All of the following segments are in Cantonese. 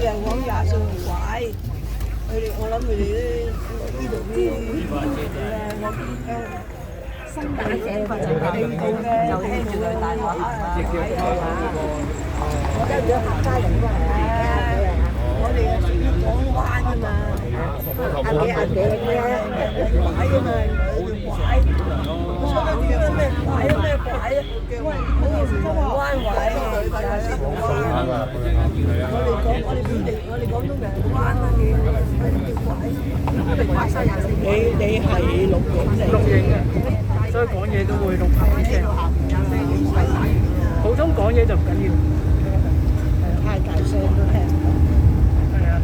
哋講20歲唔拐，我諗佢哋呢度啲新大嘅地步嘅，就聽住佢大話，我跟住客家人都係我哋係屬於港灣㗎嘛，阿幾咩拐㗎嘛，拐，我想問點解咩拐啊咩拐啊？灣位，我哋廣東人灣嗰啲，你係錄影嘅，所以講嘢都會錄下啲聲。普通講嘢就唔緊要，太大聲都聽。係啊。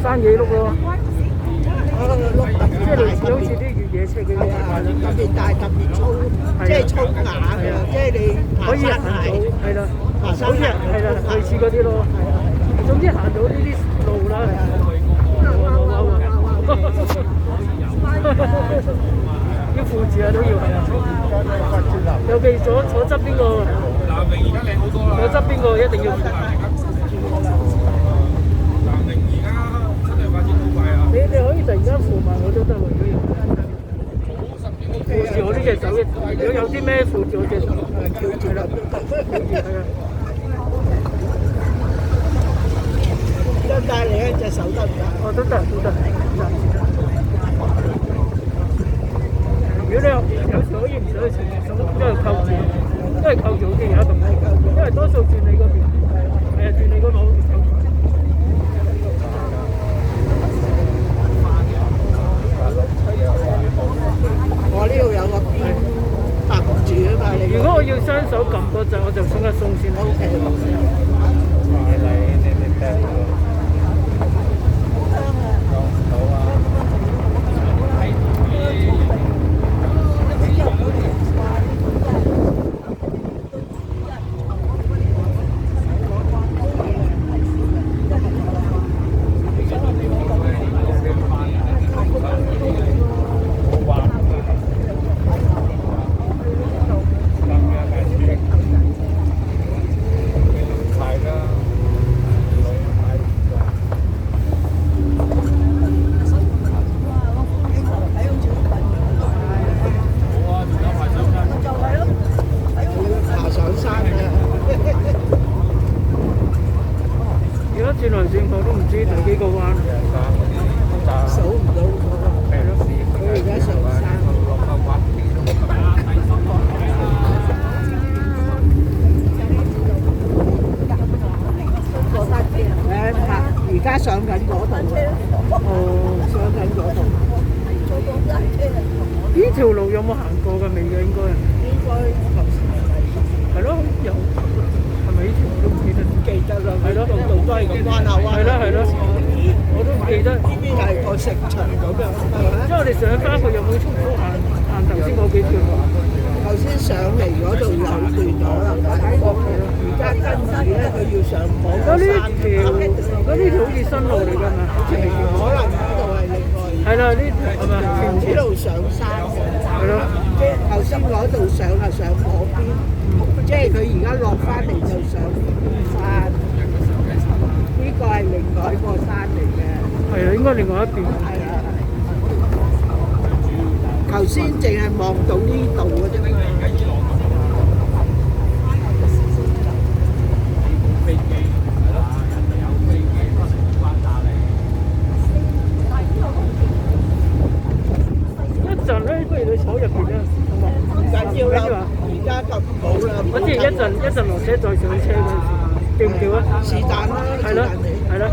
山野碌咯，即係類似好似啲越野車嘅嘢，特別大特別粗，即係粗牙嘅，即係你可以行到，係啦，好似係啦，類似嗰啲咯，係啊，總之行到呢啲路啦，係啊。要扶住啊都要係啊，尤其坐側邊個，坐側邊個一定要扶。你可以突然間扶埋我都得喎，如果要。扶住我呢隻手，如果有啲咩扶住我隻手，係啦，係啊。都帶你一隻手得唔得？哦，都得。如果你有時可以唔使去前面，因為扣住好啲有一動，因為多數轉你嗰邊，係啊，轉你嗰度。我呢度有個邊搭住啊嘛，你。如果我要雙手撳嗰陣，我就鬆一鬆先。轉來轉去都唔知第幾個彎，數唔到佢而家上山。而家上緊嗰度，上緊嗰度。呢條路有冇行過㗎？未嘅應該。係咯，有。係咪呢條我都唔記得？記得啦，係咯，度度都係咁彎下彎。係咯，我都唔記得。呢邊係個城牆咁樣，係咪？因為我哋上翻去有冇重複行頭先嗰幾條路？頭先上嚟嗰度有段咗啦，而家跟住咧佢要上嗰個山。嗰呢條好似新路嚟㗎嘛？好似未見。可能呢度係另外。係啦，呢係咪？呢度上山。係咯。即係頭先嗰度上係上嗰邊，即係佢而家落翻嚟就上山。呢個係另外一個山嚟嘅。係啊，應該另外一邊。係啊。頭先淨係望到呢度嘅啫。一陣咧，不如你坐入邊啦，好嘛？唔緊要啦，而家就冇啦。我知一陣落車再上車嗰陣時，叫唔叫啊？是但啦，係咯，係咯。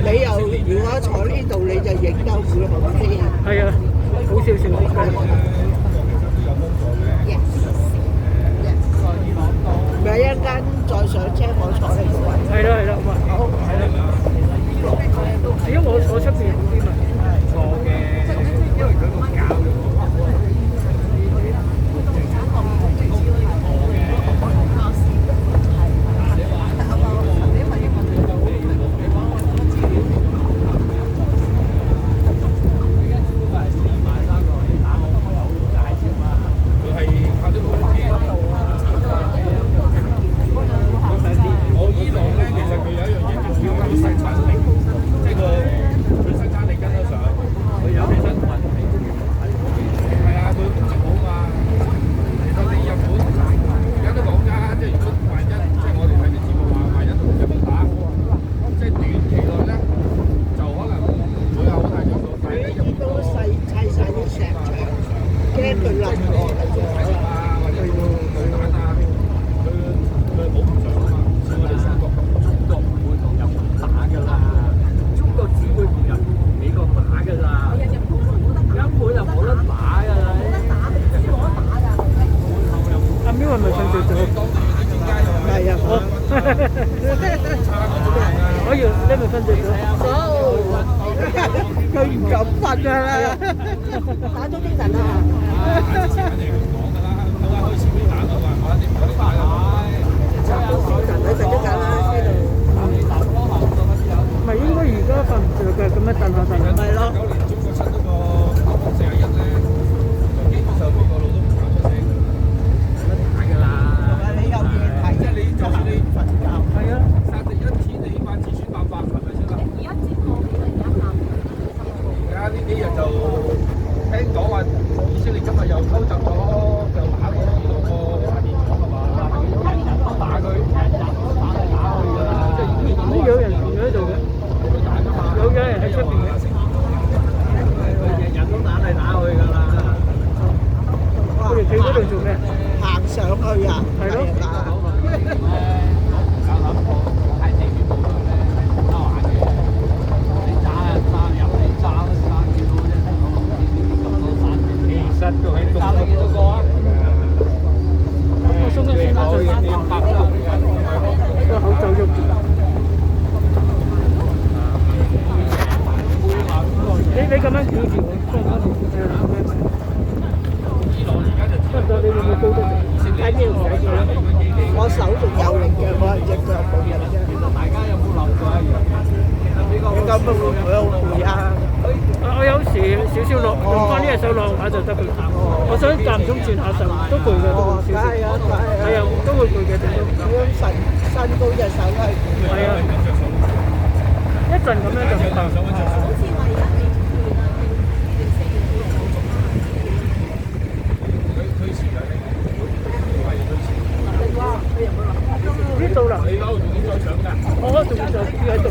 你又如果坐呢度，你就影到會好啲。係啊，好少少啲。咪一陣間再上車，我坐呢個位。係啦，係啦，好，係啦。如果我坐出邊好啲嘛？錯嘅，因為佢個教育。佢唔敢瞓㗎啦，打咗精神啦。唔係應該而家瞓唔着嘅，咁樣蹬下。咪咯。你有嘢睇，就行去瞓覺。係啊，咦有人住喺度嘅，有人喺出邊嘅。佢哋企嗰度做咩？行上去啊，係咯。我鬆一鬆個口就喐住。你咁樣翹住我，差唔多你會唔會高得滯？睇呢度睇住我手仲有力嘅，我隻腳冇力啫。咁會唔會好攰啊？我有時少少落，用翻呢隻手落下就得㗎。我想間唔中轉下手，都攰嘅，都少少。係啊，都會攰嘅，點都。咁樣伸高隻手係。係啊，一陣咁樣就得。呢度啦，我仲要喺度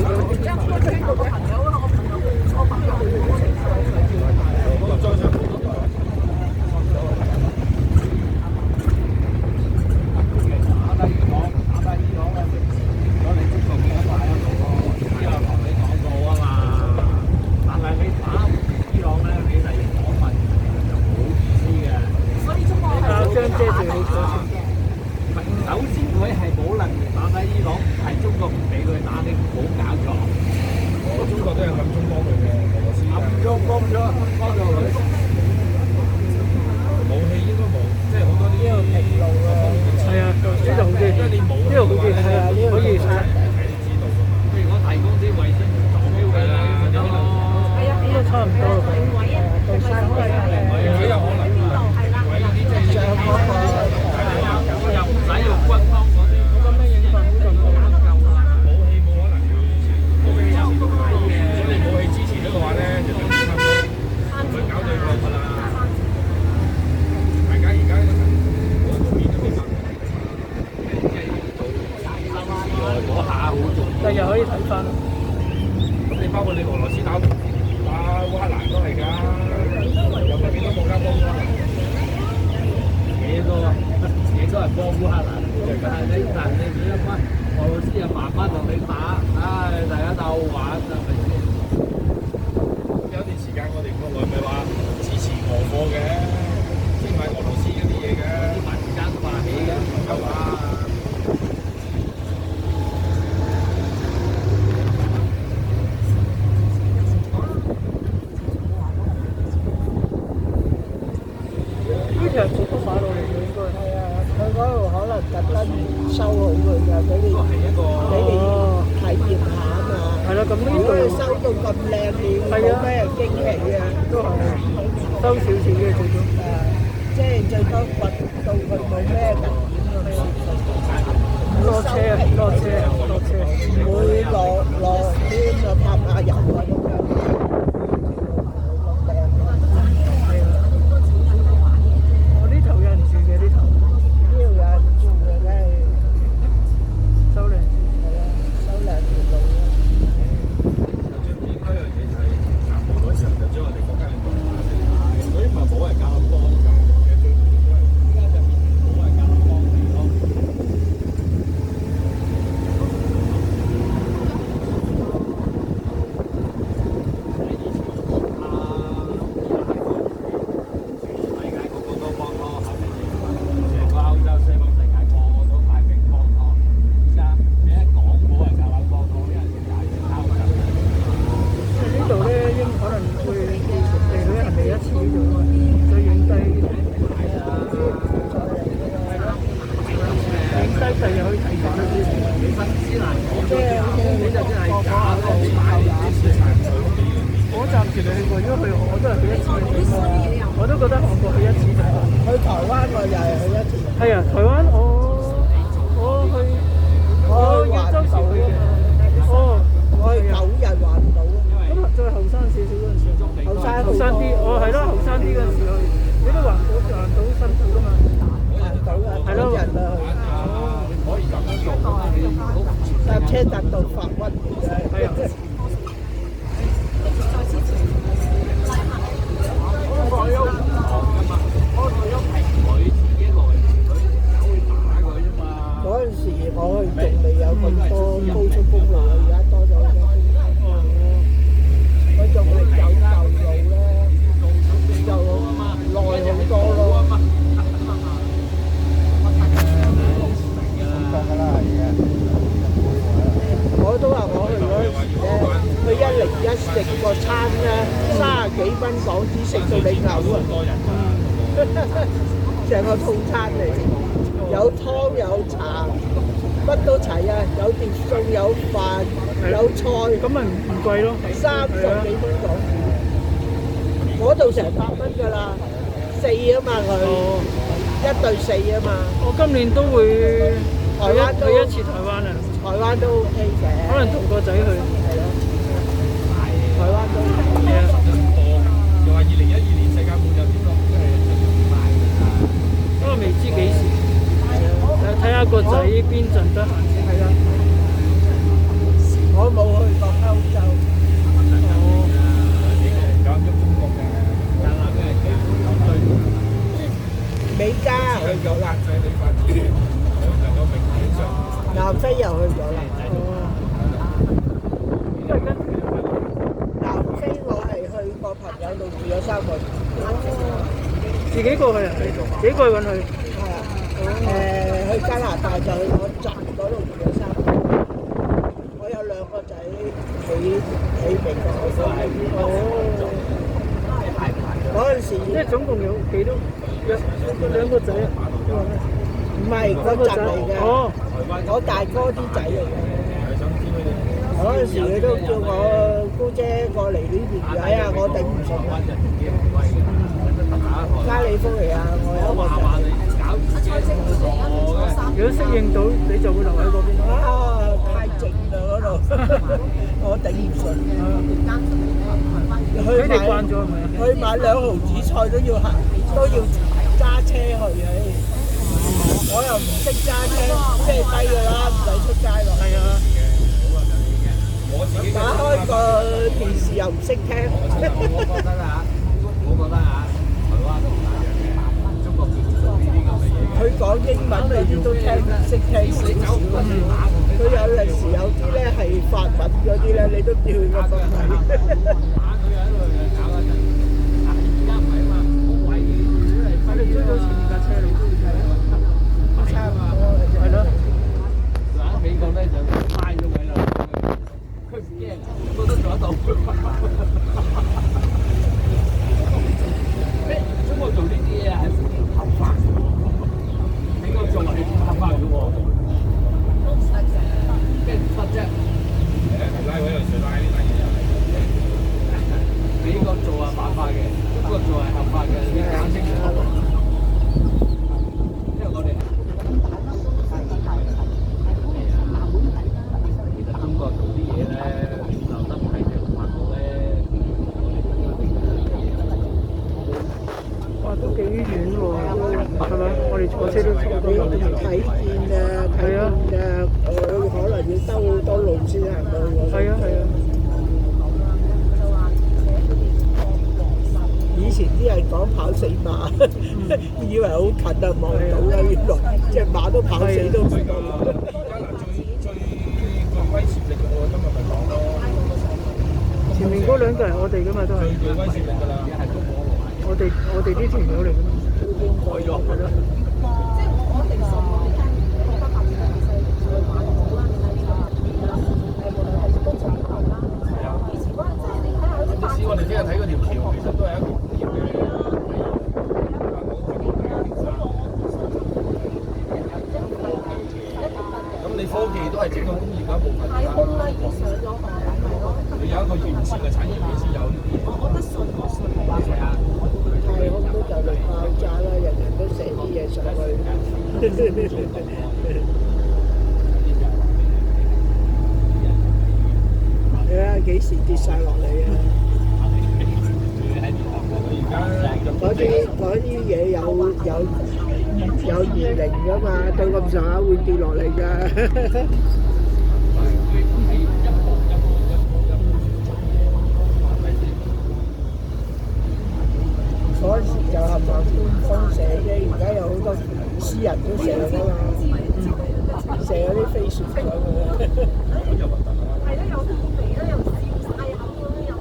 張遮住你左先。首先佢係冇能力打低伊朗，係中國唔俾佢打，你唔好搞錯。中國都有暗中幫佢嘅俄羅斯。暗中幫咗佢。武器應該冇，即係好多啲平路啊。係啊，呢度好啲，呢度好啲，係啊，呢度可以係啊。譬如我提供啲衛星坐標嘅啦，嗰啲咯。都差唔多啦。到山位啊，幾有可能啊？位呢啲即係上嗰個。又唔使用軍方嗰啲，嗰個咩影法好就冇得救啦。武器冇可能要武器支持到買嘅，如果你武器支持咗嘅話咧，就等於差唔多唔會搞對抗㗎啦。大家而家嗰個面都明白，嗰下好重要。第日可以睇翻。咁你包括你俄羅斯打烏克蘭都係㗎，有幾多國家幫烏克蘭？幾多？都係幫烏克蘭，但係你唔一班俄羅斯又慢慢同你打，唉，大家鬥玩係咪先？有段時間我哋國內咪話支持俄貨嘅，即係買俄羅斯嗰啲嘢嘅，啲民間發起嘅，係嘛？呢條直都買落嚟嘅應該係啊，佢嗰度可能特登收好佢㗎，俾你體驗下啊嘛。係啦，咁呢度收到咁靚，你冇咩驚喜啊？都係收少少嘅最多。即係最多掘到佢冇咩特點咁落車啊！落車，唔會落天啊，拍下油啊咁樣。得韓國去一次就夠。去台灣我又係去一次。係啊，台灣我去亞洲時去嘅。哦，我去9日環島。咁再後生少少嗰陣時，後生啲，係咯，後生啲嗰陣時去，你都環島辛苦㗎嘛？環島啊，係咯，人啊去。可以咁樣做，搭車搭到發暈嘅。係啊。嗰陣時我去仲未有咁多高速公路，而家多咗好多。我仲係走舊路咧，就耐好多咯。我都話我去嗰陣時咧，去101食個餐咧，30幾蚊港紙食到你嘔啊！成個套餐嚟，有湯有茶，乜都齊啊！有碟餸有飯有菜，咁咪唔貴咯，30幾蚊港紙。嗰度成8蚊㗎啦，4啊嘛佢，1對4啊嘛。我今年都會去一次台灣啊！台灣都 OK 嘅，可能同個仔去，係咯。台灣都係啊。又話2012年世界末日點講？不過未知幾時，睇下個仔邊陣得閒先。係啦。我冇去過歐洲。美加去咗啦。南非又去咗啦。南非我係去個朋友度住咗3個月。自己過去啊？自己過去揾佢。係啊。去加拿大就去我站嗰度住咗3個月。我有2個仔喺美國。哦。嗰陣時，即係總共有幾多？有2個仔啊？唔係嗰陣嚟嘅，我大哥啲仔嚟嘅。嗰陣時佢都叫我姑姐過嚟呢邊睇啊，我頂唔順啊。加利福尼亞我有個仔。如果適應到，你就會留喺嗰邊。啊，太靜啦嗰度，我頂唔順。佢哋慣咗係咪？去買2毫子菜都要揸車去啊！我又唔識揸車，車低㗎啦，唔使出街咯。係啊，打開個電視又唔識聽。我覺得啊，台灣都唔一樣嘅，中國叫做呢啲咁嘅嘢。佢講英文你啲都聽識聽少少。佢有陣時有啲咧係法文嗰啲咧，你都叫佢個個睇。你追到前面架車你都要睇，係咯。喺美國咧就拉咗佢啦，佢唔驚，覺得做得到。中國做呢啲嘢係合法，美國做係唔合法嘅喎。咩唔得啫？拉佢又算拉呢單嘢。美國做係犯法嘅，中國做係合法嘅，你搞清楚。都幾遠喎，係咪？我哋坐車都坐到睇見啊，睇見啊，可能要兜好多路先行到。係啊係啊。以前啲人講跑4馬，以為好近啊，望到啦，原來隻馬都跑死都唔到。而家嗱最威懾力嘅我今日咪講咯。前面嗰2個人我哋㗎嘛都係。最威懾力㗎啦。我哋啲團友嚟㗎嘛，已經改咗係咯。即係我哋熟，我哋聽好多發展嘅勢，去買好啦，無論係工程業啦，係啊。以前嗰陣即係你睇下嗰啲發展。我哋聽日睇嗰條橋，其實都係一個工業嘅。咁你科技都係整個工業嘅一部分。太空啦，已經上咗去。你有一個完善嘅產業，你先有呢啲嘢。我覺得信。係啊。太空都就嚟你睇下幾時跌晒落嚟啊！嗰啲嘢有年齡㗎嘛，到咁上下會跌落嚟㗎。嗰陣時就係咪官方射啫，而家有好多私人都射㗎嘛，射嗰啲飛船上去。係咯，有條鼻咧，又笑晒口咯，又飛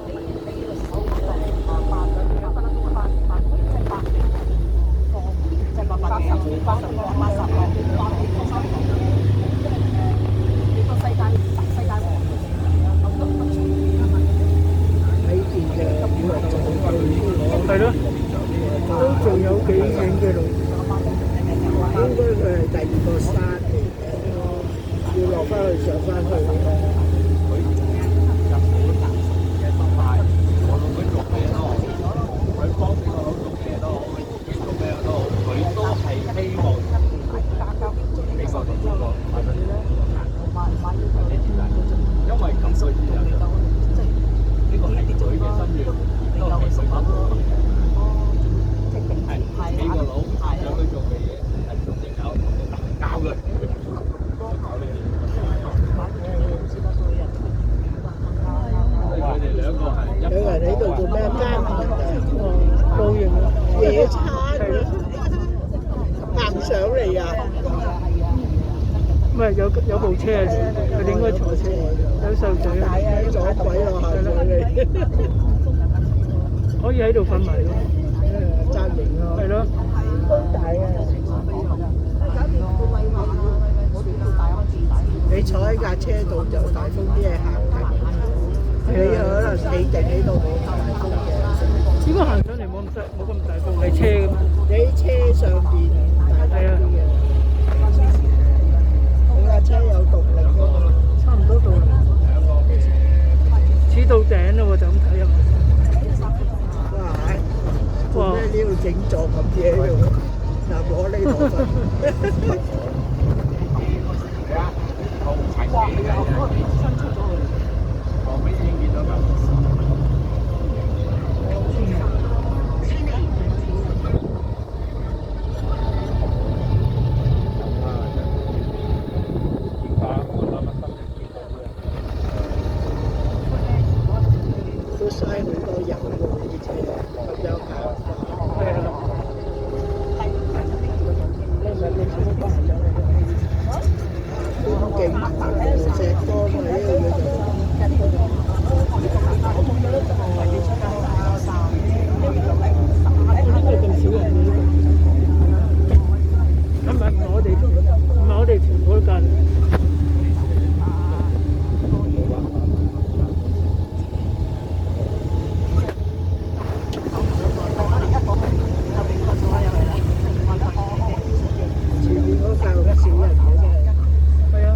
係咯，都仲有幾遠嘅路，應該佢係第二個山嚟嘅，要落翻去上翻去。有人喺度做咩監察啊？露營啊，野餐啊，行上嚟啊！唔係有部車啊，佢哋應該坐車，有細路仔啊，左鬼落下上嚟，可以喺度瞓埋咯，紮營咯，係咯，都大啊！你坐喺架車度就大風啲嘢行緊，你可能企定喺度冇大風嘅。應該行上嚟冇咁大風，係車㗎嘛？你喺車上邊大風啲嘅。你架車有動力㗎嘛？差唔多到啦。似到頂啦喎，就咁睇啊嘛。哇！做咩呢度整座咁嘢喎？嗱，攞呢度瞓。哇！你又可能伸出咗去，旁邊已經見到㗎。都嘥好多油喎，呢啲車咁樣跑。係啊。風景石崗喺呢度咁少人嘅，唔係我哋全部都近。前面嗰架咁少人嘅真係。係啊。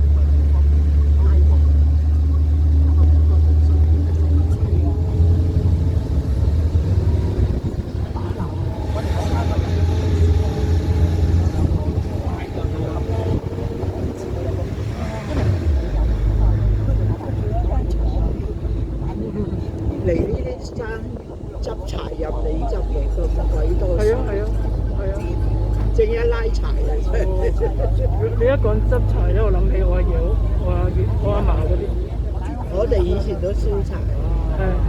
嚟呢啲山執柴入嚟執嚟咁鬼多。係啊係啊係啊！正一拉柴啊！你一講執柴咧，我諗起我阿爺、我阿嫲嗰啲。我哋以前都燒柴。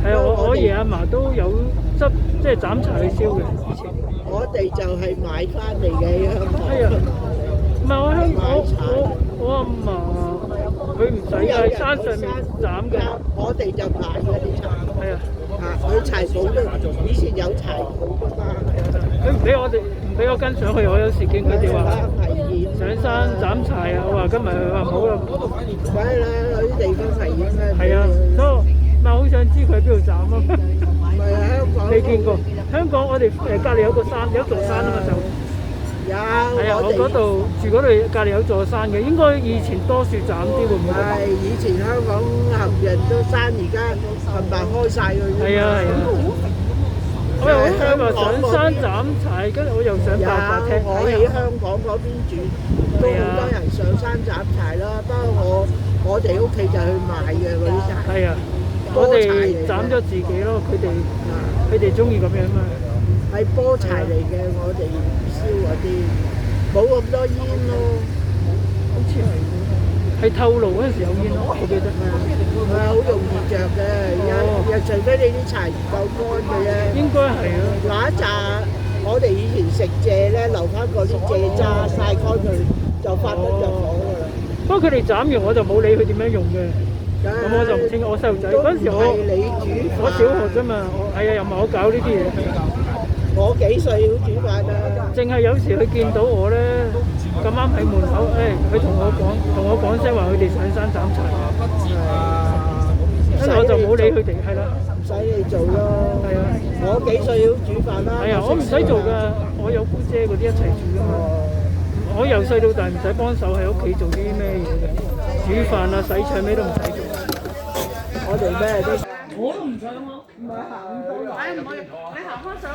係啊！我阿爺阿嫲都有執，即係斬柴去燒嘅。以前我哋就係買翻嚟嘅香港。係啊！唔係我阿嫲，佢唔使喺山上面斬嘅。我哋就買嗰啲柴。係啊！佢柴鋪都以前有柴鋪㗎嘛。佢唔俾我跟上去，我有時見佢哋話上山斬柴啊，我話今日佢話唔好啦。梗係啦，有啲地方危險啦。係啊，所以咪好想知佢喺邊度斬啊？唔係啊，香港你見過？香港我哋隔離有個山，有一座山啊嘛就。有。係啊，我嗰度住嗰度隔離有座山嘅，應該以前多樹斬啲會唔會？係，以前香港冚人都山，而家冚唪唥開曬佢。係啊係啊。我又香港上山斬柴，跟住我又想辦法聽。我喺香港嗰邊住，都好多人上山斬柴啦。不過我哋屋企就去賣嘅嗰啲柴。係啊，我哋斬咗自己咯，佢哋中意咁樣嘛。係波柴嚟嘅，我哋燒嗰啲冇咁多煙咯，好似係透露嗰陣時有煙咯，我記得。係好容易着嘅，又除非你啲柴唔夠乾嘅啫。應該係啊。嗱一紮我哋以前食蔗咧，留翻嗰啲蔗渣曬乾佢，就發得着火㗎啦。不過佢哋斬完我就冇理佢點樣用嘅，咁我就唔清。我細路仔嗰陣時我小學啫嘛，又唔係我搞呢啲嘢。我幾歲要煮飯啊？淨係有時佢見到我咧，咁啱喺門口，佢同我講聲話佢哋上山斬柴，跟住我就冇理佢哋，係啦。唔使你做咯。係啊，我幾歲要煮飯啦？係啊，我唔使做㗎，我有姑姐嗰啲一齊煮㗎嘛。我由細到大唔使幫手喺屋企做啲咩嘢嘅，煮飯啊、洗菜咩都唔使做。我哋咩都。我都唔想喎，唔係行到，唔可以，你行翻上。